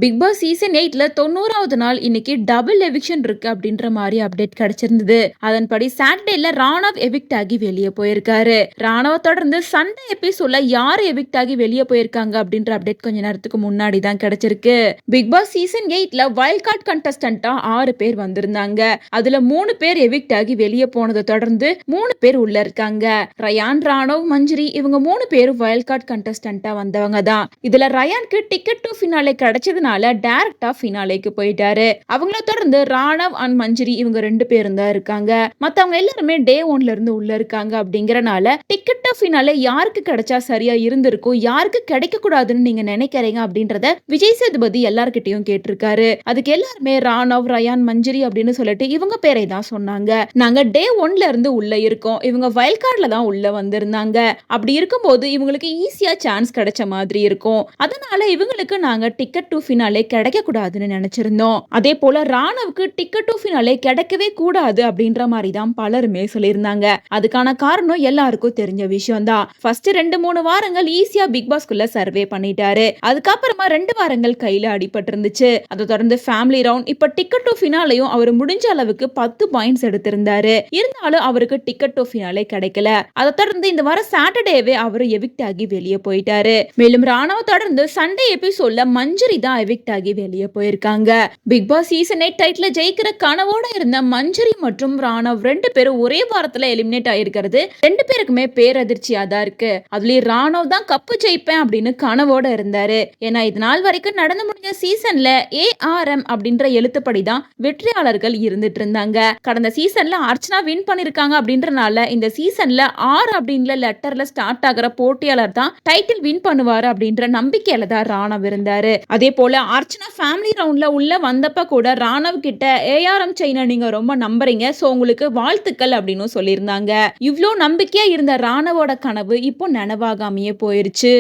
Big Boss season 8ல 90வது நாள் இன்னைக்கு double eviction இருக்கு அப்படின்ற மாதிரி அப்டேட் கிடைச்சிருந்தது. அதன்படி சாட்டர்டேல ராணவ் எவிக்ட் ஆகி வெளியே போயிருக்காரு. ராணவ தொடர்ந்து சண்டே எபிசோட்ல யார் எவிக்ட் ஆகி வெளியே போயிருக்காங்க அப்படின்ற அப்டேட் கொஞ்ச நேரத்துக்கு முன்னாடி தான் கிடைச்சிருக்கு. பிக் பாஸ் சீசன் 8ல வைல்ட் கார்டு கண்டஸ்டன்டா 6 பேர் வந்திருந்தாங்க. அதுல 3 பேர் எவிக்ட் ஆகி வெளியே போனதை தொடர்ந்து 3 பேர் உள்ள இருக்காங்க. ரயான், ராணவ், மஞ்சரி இவங்க 3 பேரும் வைல்ட் கார்டு கண்டஸ்டன்டா வந்தவங்க தான். இதுல ரயானுக்கு டிக்கெட் டு ஃபினாலே கிடைச்சது டைரக்டா ஃபினாலேக்கு போயிட்டாரு. அவங்கள தொடர்ந்து ராணவ் அண்ட் மஞ்சரி இவங்க 2 பேரும் தான் இருக்காங்க. மத்தவங்க எல்லாருமே டே 1ல இருந்து உள்ள இருக்காங்க. அப்படிங்கறனால டிக்கெட் டு ஃபினாலே யாருக்கு கிடைச்சா சரியா இருந்திருக்கும், யாருக்கு கிடைக்க கூடாதுன்னு நீங்க நினைக்கிறீங்க அப்படின்றத விஜய் சேதுபதி எல்லார்கிட்டயும் கேட்டிருக்காரு. அதுக்கு எல்லாருமே ராணவ், ரயான், மஞ்சரி அப்படின்னு சொல்லிட்டு இவங்க பேரை தான் சொன்னாங்க. நாங்க டே 1ல இருந்து உள்ள இருக்கோம். இவங்க வைல்ட் கார்டுல தான் உள்ள வந்திருந்தாங்க. அப்படி இருக்கும்போது இவங்களுக்கு ஈஸியா சான்ஸ் கிடைச்ச மாதிரி இருக்கும். அதனால இவங்களுக்கு நாங்க டிக்கெட் டு ஃபினாலே கிடைக்க கூடாதுன்னு நினைச்சிருந்தோம். அதே போல ராணவுக்கு டிக்கெட் டு ஃபினாலே கிடைக்கவே கூடாது அப்படின்ற மாதிரி தான் பலருமே சொல்லியிருந்தாங்க. அதுக்கான காரணம் எல்லாருக்கும் தெரிஞ்ச விஷயம் தான். ஃபர்ஸ்ட் 2-3 வாரங்கள் ஈஸியா பிக் பாஸ்குள்ள சர்வே பண்ணிட்டாரு. அதுக்கப்புறமா 2 வாரங்கள் கையில அடிபட்டு இருந்துச்சு. அதை தொடர்ந்து ஃபேமிலி ரவுண்ட், இப்ப டிக்கெட் டு ஃபினாலையும் அவர் முடிஞ்ச அளவுக்கு 10 பாயிண்ட்ஸ் எடுத்திருந்தாரு. இருந்தாலும் அவருக்கு டிக்கெட் டு ஃபினாலே கிடைக்கல. அதை தொடர்ந்து இந்த வாரம் சாட்டர்டேவே அவர் எவிக்ட் ஆகி வெளியே போயிட்டாரு. மேலும் ராணவ தொடர்ந்து சண்டே எபிசோட்ல மஞ்சரி தான் எவிக்ட் ஆகி வெளியே போயிருக்காங்க. பிக் பாஸ் சீசன் 8 டைட்டில் ஜெயிக்கிற கனவோட இருந்த மஞ்சரி மற்றும் ராணவ் 2 பேரும் ஒரே வாரத்துல எலிமினேட் ஆயிருக்கிறது 2 பேருக்குமே பேரதிர்ச்சியா தான் இருக்கு. அதுலயும் ராணவ் தான் கப்பு ஜெயிப்பேன் அப்படின்னு கனவோட இருந்தாரு. ஏன்னா இது நாள் வரைக்கும் நடந்து முடிஞ்ச சீசன்ல ARM அப்படின்ற எழுத்துப்படி தான் வெற்றியாளர்கள் இருந்துட்டு இருந்தாங்க. கடந்த சீசன்ல அர்ச்சனா வின் பண்ணிருக்காங்க அப்படின்றனால இந்த சீசன்ல R அப்படின்ற லெட்டர்ல ஸ்டார்ட் ஆகிற போட்டியாளர் தான் டைட்டில் வின் பண்ணுவாரு அப்படின்ற நம்பிக்கையில தான் ராணவ் இருந்தாரு. அதே போல அர்ச்சனா ஃபேமிலி ரவுண்ட்ல உள்ள வந்தப்ப கூட ராணவ் கிட்ட ARM செயினை நீங்க ரொம்ப நம்புறீங்க, சோ உங்களுக்கு வாழ்த்துக்கள் அப்படின்னு சொல்லியிருந்தாங்க. இவ்ளோ நம்பிக்கையா இருந்த ராணவோட கனவு இப்போ நனவாகாமையே போயிருச்சு.